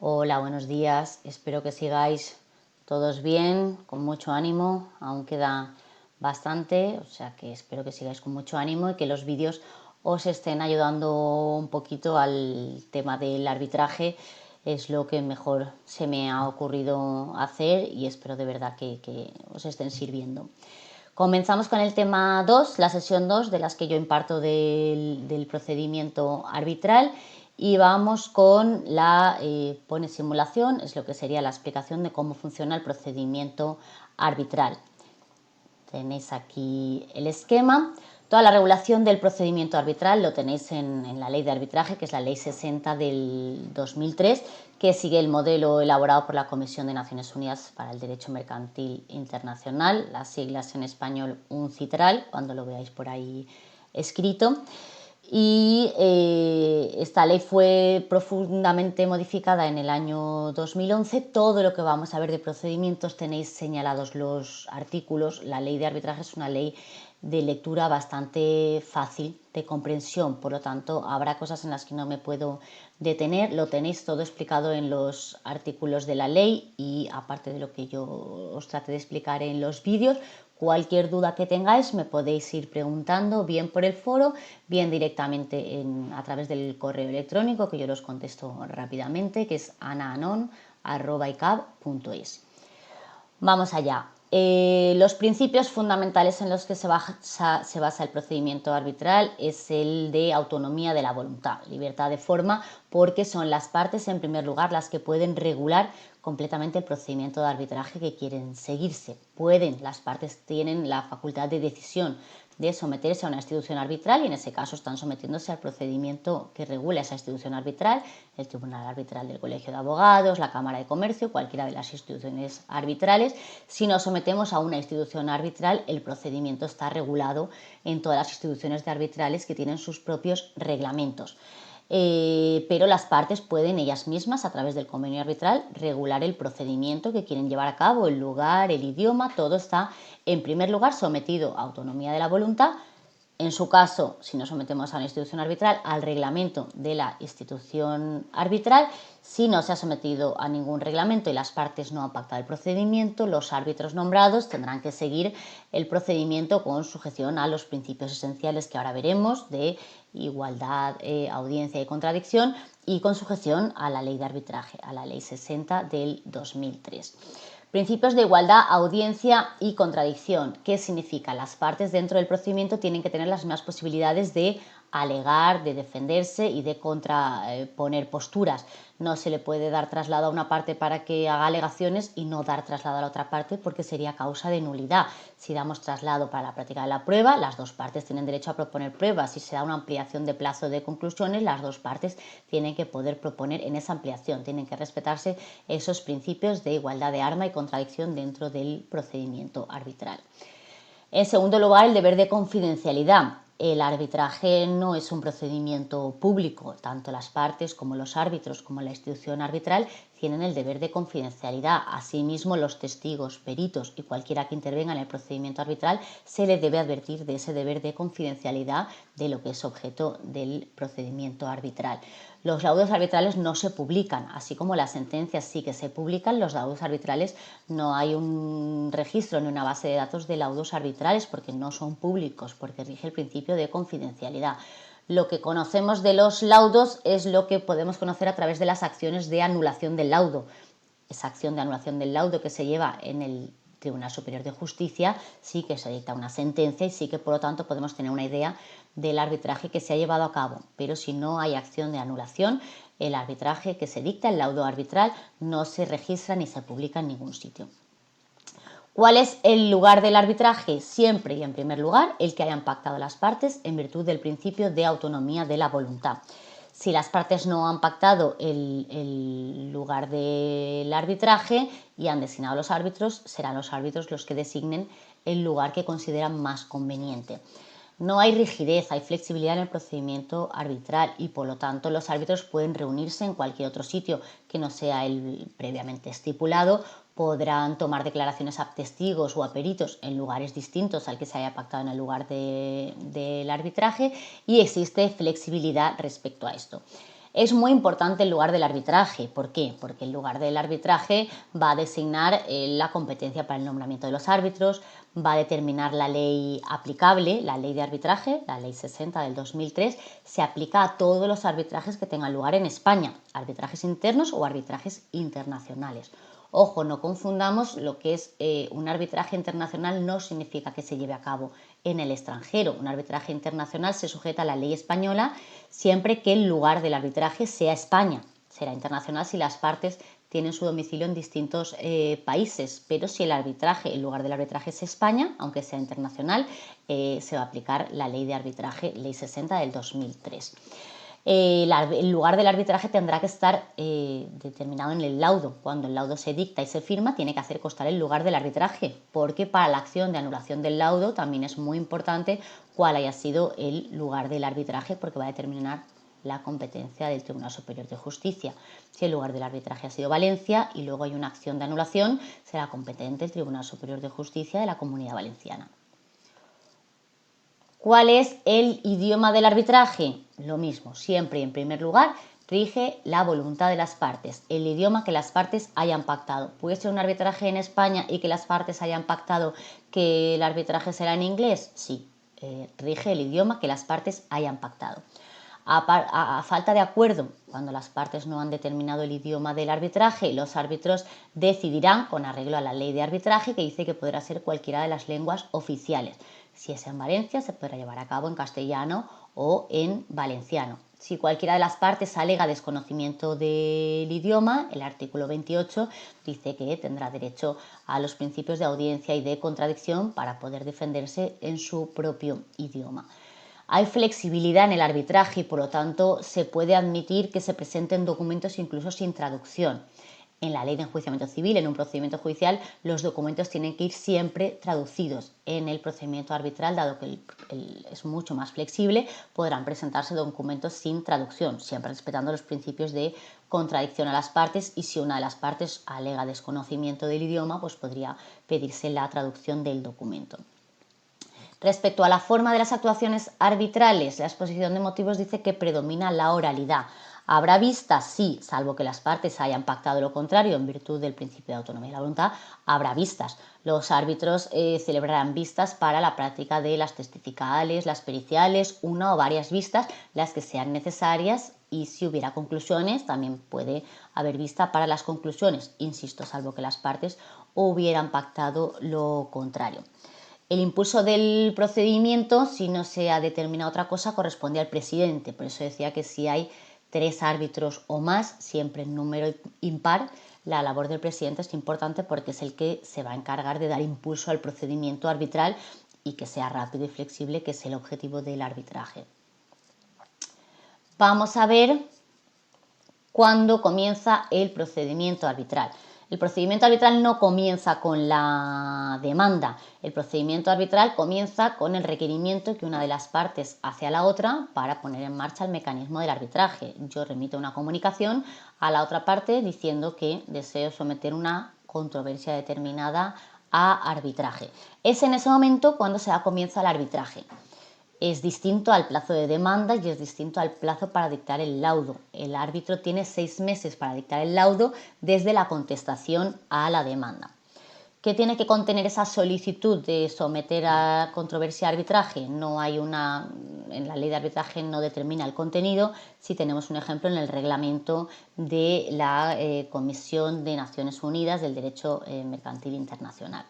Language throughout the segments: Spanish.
Hola, buenos días. Espero que sigáis todos bien, con mucho ánimo. Aún queda bastante, o sea que espero que sigáis con mucho ánimo y que los vídeos os estén ayudando un poquito al tema del arbitraje. Es lo que mejor se me ha ocurrido hacer y espero de verdad que os estén sirviendo. Comenzamos con el tema 2, la sesión 2 de las que yo imparto del procedimiento arbitral, y vamos con la pone simulación, es lo que sería la explicación de cómo funciona el procedimiento arbitral. Tenéis aquí el esquema. Toda la regulación del procedimiento arbitral lo tenéis en la ley de arbitraje, que es la ley 60 del 2003, que sigue el modelo elaborado por la Comisión de Naciones Unidas para el Derecho Mercantil Internacional, las siglas en español UNCITRAL, cuando lo veáis por ahí escrito. Y esta ley fue profundamente modificada en el año 2011. Todo lo que vamos a ver de procedimientos tenéis señalados los artículos. La ley de arbitraje es una ley de lectura bastante fácil de comprensión, por lo tanto habrá cosas en las que no me puedo detener. Lo tenéis todo explicado en los artículos de la ley y aparte de lo que yo os trate de explicar en los vídeos. Cualquier duda que tengáis me podéis ir preguntando bien por el foro, bien directamente a través del correo electrónico, que yo los contesto rápidamente, que es anaanon@icab.es. Vamos allá. Los principios fundamentales en los que se basa el procedimiento arbitral es el de autonomía de la voluntad, libertad de forma, porque son las partes en primer lugar las que pueden regular completamente el procedimiento de arbitraje que quieren seguirse. Las partes tienen la facultad de decisión de someterse a una institución arbitral y en ese caso están sometiéndose al procedimiento que regula esa institución arbitral, el Tribunal Arbitral del Colegio de Abogados, la Cámara de Comercio, cualquiera de las instituciones arbitrales. Si nos sometemos a una institución arbitral, el procedimiento está regulado en todas las instituciones de arbitrales que tienen sus propios reglamentos. Pero las partes pueden ellas mismas, a través del convenio arbitral, regular el procedimiento que quieren llevar a cabo, el lugar, el idioma, todo está en primer lugar sometido a autonomía de la voluntad. En su caso, si nos sometemos a una institución arbitral, al reglamento de la institución arbitral. Si no se ha sometido a ningún reglamento y las partes no han pactado el procedimiento, los árbitros nombrados tendrán que seguir el procedimiento con sujeción a los principios esenciales que ahora veremos de igualdad, audiencia y contradicción, y con sujeción a la ley de arbitraje, a la ley 60 del 2003. Principios de igualdad, audiencia y contradicción. ¿Qué significa? Las partes dentro del procedimiento tienen que tener las mismas posibilidades de alegar, de defenderse y de contraponer posturas. No se le puede dar traslado a una parte para que haga alegaciones y no dar traslado a la otra parte, porque sería causa de nulidad. Si damos traslado para la práctica de la prueba, las dos partes tienen derecho a proponer pruebas. Si se da una ampliación de plazo de conclusiones, las dos partes tienen que poder proponer en esa ampliación. Tienen que respetarse esos principios de igualdad de arma y contradicción dentro del procedimiento arbitral. En segundo lugar, el deber de confidencialidad. El arbitraje no es un procedimiento público. Tanto las partes como los árbitros como la institución arbitral tienen el deber de confidencialidad. Asimismo, los testigos, peritos y cualquiera que intervenga en el procedimiento arbitral se le debe advertir de ese deber de confidencialidad de lo que es objeto del procedimiento arbitral. Los laudos arbitrales no se publican, así como las sentencias sí que se publican. Los laudos arbitrales no hay un registro ni una base de datos de laudos arbitrales porque no son públicos, porque rige el principio de confidencialidad. Lo que conocemos de los laudos es lo que podemos conocer a través de las acciones de anulación del laudo. Esa acción de anulación del laudo que se lleva en el Tribunal Superior de Justicia, sí que se dicta una sentencia y sí que por lo tanto podemos tener una idea del arbitraje que se ha llevado a cabo. Pero si no hay acción de anulación, el arbitraje que se dicta, el laudo arbitral, no se registra ni se publica en ningún sitio. ¿Cuál es el lugar del arbitraje? Siempre y en primer lugar el que hayan pactado las partes en virtud del principio de autonomía de la voluntad. Si las partes no han pactado el lugar del arbitraje y han designado a los árbitros, serán los árbitros los que designen el lugar que consideran más conveniente. No hay rigidez, hay flexibilidad en el procedimiento arbitral y por lo tanto los árbitros pueden reunirse en cualquier otro sitio que no sea el previamente estipulado. Podrán tomar declaraciones a testigos o a peritos en lugares distintos al que se haya pactado en el lugar del arbitraje y existe flexibilidad respecto a esto. Es muy importante el lugar del arbitraje. ¿Por qué? Porque el lugar del arbitraje va a designar la competencia para el nombramiento de los árbitros, va a determinar la ley aplicable, la ley de arbitraje, la ley 60 del 2003, se aplica a todos los arbitrajes que tengan lugar en España, arbitrajes internos o arbitrajes internacionales. Ojo, no confundamos lo que es un arbitraje internacional no significa que se lleve a cabo en el extranjero. Un arbitraje internacional se sujeta a la ley española siempre que el lugar del arbitraje sea España. Será internacional si las partes tienen su domicilio en distintos países, pero si el lugar del arbitraje es España, aunque sea internacional, se va a aplicar la ley de arbitraje, ley 60 del 2003. El lugar del arbitraje tendrá que estar determinado en el laudo. Cuando el laudo se dicta y se firma, tiene que hacer constar el lugar del arbitraje, porque para la acción de anulación del laudo también es muy importante cuál haya sido el lugar del arbitraje, porque va a determinar la competencia del Tribunal Superior de Justicia. Si el lugar del arbitraje ha sido Valencia y luego hay una acción de anulación, será competente el Tribunal Superior de Justicia de la Comunidad Valenciana. ¿Cuál es el idioma del arbitraje? Lo mismo, siempre y en primer lugar rige la voluntad de las partes, el idioma que las partes hayan pactado. ¿Puede ser un arbitraje en España y que las partes hayan pactado que el arbitraje será en inglés? Sí, rige el idioma que las partes hayan pactado. A falta de acuerdo, cuando las partes no han determinado el idioma del arbitraje, los árbitros decidirán con arreglo a la ley de arbitraje, que dice que podrá ser cualquiera de las lenguas oficiales. Si es en Valencia, se podrá llevar a cabo en castellano o en valenciano. Si cualquiera de las partes alega desconocimiento del idioma, el artículo 28 dice que tendrá derecho a los principios de audiencia y de contradicción para poder defenderse en su propio idioma. Hay flexibilidad en el arbitraje y, por lo tanto, se puede admitir que se presenten documentos incluso sin traducción. En la ley de enjuiciamiento civil, en un procedimiento judicial, los documentos tienen que ir siempre traducidos. En el procedimiento arbitral, dado que es mucho más flexible, podrán presentarse documentos sin traducción, siempre respetando los principios de contradicción a las partes, y si una de las partes alega desconocimiento del idioma, pues podría pedirse la traducción del documento. Respecto a la forma de las actuaciones arbitrales, la exposición de motivos dice que predomina la oralidad. ¿Habrá vistas? Sí, salvo que las partes hayan pactado lo contrario en virtud del principio de autonomía de la voluntad, habrá vistas. Los árbitros celebrarán vistas para la práctica de las testificales, las periciales, una o varias vistas, las que sean necesarias, y si hubiera conclusiones, también puede haber vista para las conclusiones, insisto, salvo que las partes hubieran pactado lo contrario. El impulso del procedimiento, si no se ha determinado otra cosa, corresponde al presidente. Por eso decía que si hay 3 árbitros o más, siempre en número impar, la labor del presidente es importante porque es el que se va a encargar de dar impulso al procedimiento arbitral y que sea rápido y flexible, que es el objetivo del arbitraje. Vamos a ver cuándo comienza el procedimiento arbitral. El procedimiento arbitral no comienza con la demanda. El procedimiento arbitral comienza con el requerimiento que una de las partes hace a la otra para poner en marcha el mecanismo del arbitraje. Yo remito una comunicación a la otra parte diciendo que deseo someter una controversia determinada a arbitraje. Es en ese momento cuando se da comienzo al arbitraje. Es distinto al plazo de demanda y es distinto al plazo para dictar el laudo. El árbitro tiene 6 meses para dictar el laudo desde la contestación a la demanda. ¿Qué tiene que contener esa solicitud de someter a controversia a arbitraje? No hay en la ley de arbitraje no determina el contenido. Si tenemos un ejemplo en el reglamento de la Comisión de Naciones Unidas del Derecho Mercantil Internacional.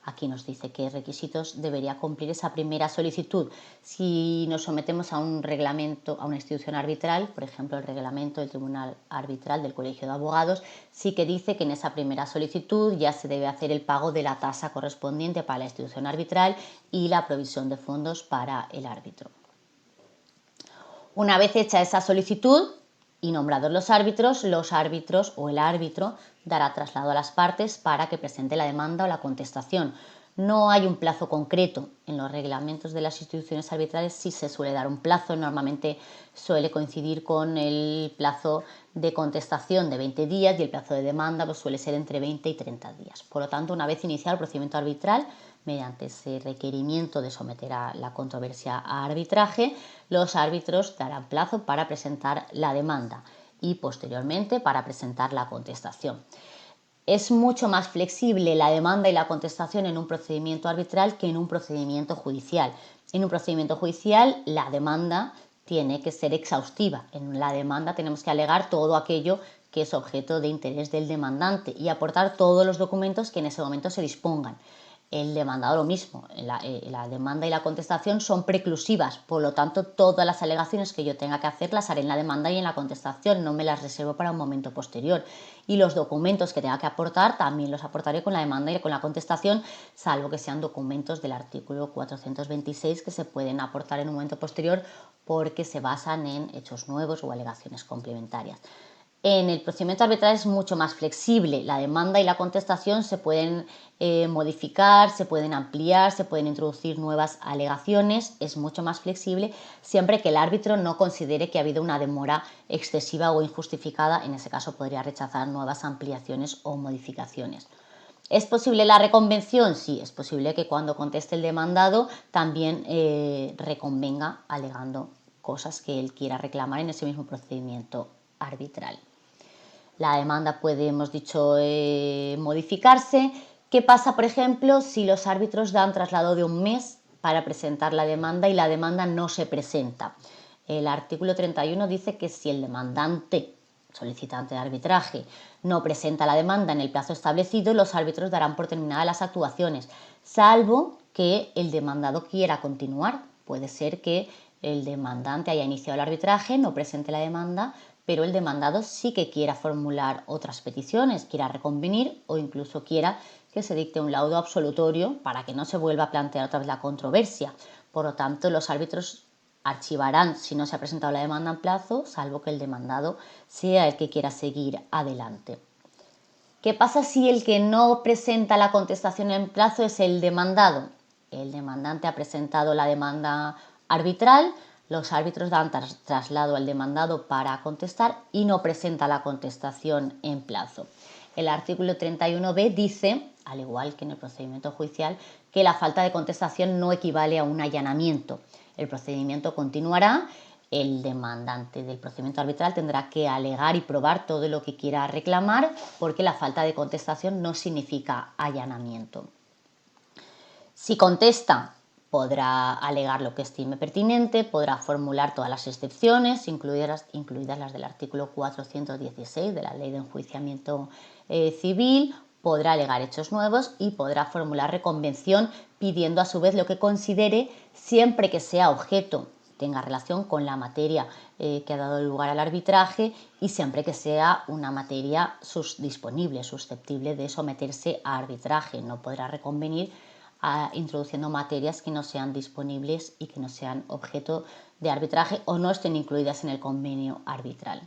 Aquí nos dice qué requisitos debería cumplir esa primera solicitud. Si nos sometemos a un reglamento, a una institución arbitral, por ejemplo el reglamento del Tribunal Arbitral del Colegio de Abogados, sí que dice que en esa primera solicitud ya se debe hacer el pago de la tasa correspondiente para la institución arbitral y la provisión de fondos para el árbitro. Una vez hecha esa solicitud y nombrados los árbitros o el árbitro dará traslado a las partes para que presente la demanda o la contestación. No hay un plazo concreto. En los reglamentos de las instituciones arbitrales sí se suele dar un plazo, normalmente suele coincidir con el plazo de contestación de 20 días y el plazo de demanda pues suele ser entre 20 y 30 días. Por lo tanto, una vez iniciado el procedimiento arbitral, mediante ese requerimiento de someter a la controversia a arbitraje, los árbitros darán plazo para presentar la demanda y posteriormente para presentar la contestación. Es mucho más flexible la demanda y la contestación en un procedimiento arbitral que en un procedimiento judicial. En un procedimiento judicial la demanda tiene que ser exhaustiva. En la demanda tenemos que alegar todo aquello que es objeto de interés del demandante y aportar todos los documentos que en ese momento se dispongan. El demandado lo mismo, la demanda y la contestación son preclusivas, por lo tanto todas las alegaciones que yo tenga que hacer las haré en la demanda y en la contestación, no me las reservo para un momento posterior. Y los documentos que tenga que aportar también los aportaré con la demanda y con la contestación, salvo que sean documentos del artículo 426 que se pueden aportar en un momento posterior porque se basan en hechos nuevos o alegaciones complementarias. En el procedimiento arbitral es mucho más flexible. La demanda y la contestación se pueden modificar, se pueden ampliar, se pueden introducir nuevas alegaciones. Es mucho más flexible siempre que el árbitro no considere que ha habido una demora excesiva o injustificada. En ese caso podría rechazar nuevas ampliaciones o modificaciones. ¿Es posible la reconvención? Sí, es posible que cuando conteste el demandado también reconvenga alegando cosas que él quiera reclamar en ese mismo procedimiento arbitral. La demanda puede, hemos dicho, modificarse. ¿Qué pasa, por ejemplo, si los árbitros dan traslado de un mes para presentar la demanda y la demanda no se presenta? El artículo 31 dice que si el demandante, solicitante de arbitraje, no presenta la demanda en el plazo establecido, los árbitros darán por terminadas las actuaciones, salvo que el demandado quiera continuar. Puede ser que el demandante haya iniciado el arbitraje, no presente la demanda, pero el demandado sí que quiera formular otras peticiones, quiera reconvenir o incluso quiera que se dicte un laudo absolutorio para que no se vuelva a plantear otra vez la controversia. Por lo tanto, los árbitros archivarán si no se ha presentado la demanda en plazo, salvo que el demandado sea el que quiera seguir adelante. ¿Qué pasa si el que no presenta la contestación en plazo es el demandado? El demandante ha presentado la demanda arbitral, los árbitros dan traslado al demandado para contestar y no presenta la contestación en plazo. El artículo 31b dice, al igual que en el procedimiento judicial, que la falta de contestación no equivale a un allanamiento. El procedimiento continuará, el demandante del procedimiento arbitral tendrá que alegar y probar todo lo que quiera reclamar porque la falta de contestación no significa allanamiento. Si contesta, podrá alegar lo que estime pertinente, podrá formular todas las excepciones, incluidas las del artículo 416 de la Ley de Enjuiciamiento Civil, podrá alegar hechos nuevos y podrá formular reconvención pidiendo a su vez lo que considere siempre que sea objeto, tenga relación con la materia que ha dado lugar al arbitraje y siempre que sea una materia disponible, susceptible de someterse a arbitraje. No podrá reconvenir introduciendo materias que no sean disponibles y que no sean objeto de arbitraje o no estén incluidas en el convenio arbitral.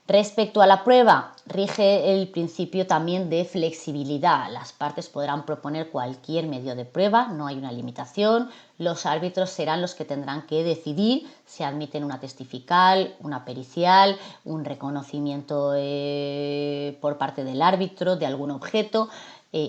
Respecto a la prueba, rige el principio también de flexibilidad. Las partes podrán proponer cualquier medio de prueba, no hay una limitación. Los árbitros serán los que tendrán que decidir si admiten una testifical, una pericial, un reconocimiento por parte del árbitro de algún objeto.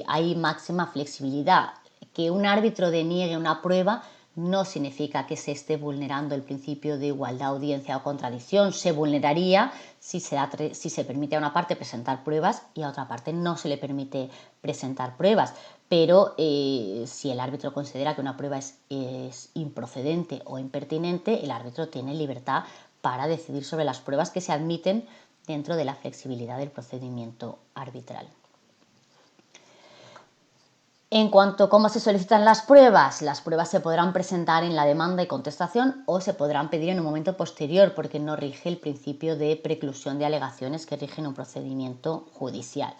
Hay máxima flexibilidad. Que un árbitro deniegue una prueba no significa que se esté vulnerando el principio de igualdad, audiencia o contradicción. Se vulneraría si se permite a una parte presentar pruebas y a otra parte no se le permite presentar pruebas. Pero si el árbitro considera que una prueba es improcedente o impertinente, el árbitro tiene libertad para decidir sobre las pruebas que se admiten dentro de la flexibilidad del procedimiento arbitral. En cuanto a cómo se solicitan las pruebas se podrán presentar en la demanda y contestación o se podrán pedir en un momento posterior porque no rige el principio de preclusión de alegaciones que rige en un procedimiento judicial.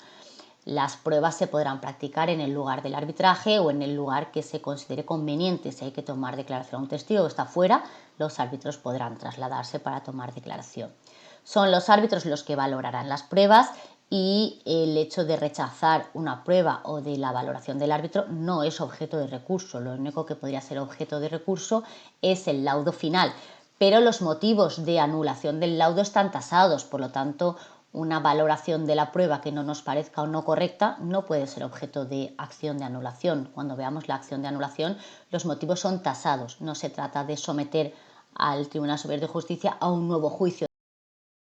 Las pruebas se podrán practicar en el lugar del arbitraje o en el lugar que se considere conveniente. Si hay que tomar declaración a un testigo que está fuera, los árbitros podrán trasladarse para tomar declaración. Son los árbitros los que valorarán las pruebas y el hecho de rechazar una prueba o de la valoración del árbitro no es objeto de recurso. Lo único que podría ser objeto de recurso es el laudo final, pero los motivos de anulación del laudo están tasados, por lo tanto una valoración de la prueba que no nos parezca o no correcta, no puede ser objeto de acción de anulación. Cuando veamos la acción de anulación, los motivos son tasados. No se trata de someter al Tribunal Superior de Justicia a un nuevo juicio